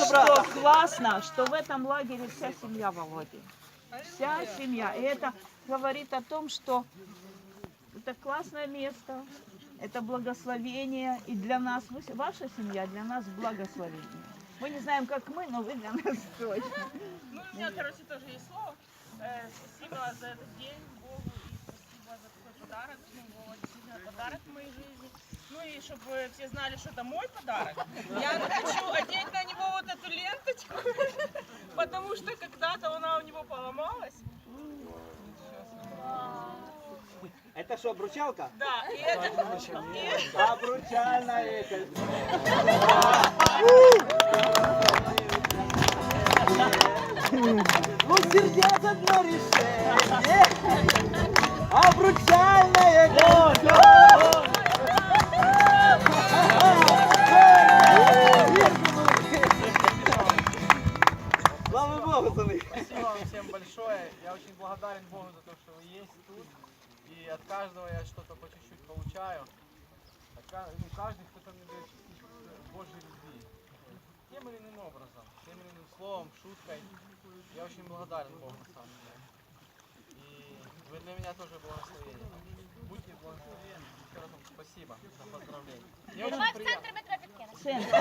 что классно, что в этом лагере вся семья Володи. Вся семья. И это говорит о том, что это классное место, это благословение. И для нас, ваша семья для нас благословение. Мы не знаем, как мы, но вы для нас точно. Ну, у меня, короче, тоже есть слово. Спасибо за этот день Богу и спасибо за такой подарок. Ну, Вова, действительно подарок в моей жизни. Ну и чтобы все знали, что это мой подарок, я хочу одеть на него вот эту ленточку, потому что когда-то она у него поломалась. Это что, обручалка? Да, и это... Обручальная это. Ну, сердец одно решение. Обручальная Слава Богу, сыны. Спасибо вам всем большое. Я очень благодарен Богу за то, что вы есть тут. И от каждого я что-то по чуть-чуть получаю. Каждый кто-то мне дает Божьей любви. Тем или иным образом, тем или иным словом, шуткой. Я очень благодарен Богу на самом деле. И вы для меня тоже благословение. Будьте благословенны. Еще раз вам спасибо за поздравления. Мне очень приятно. Центр.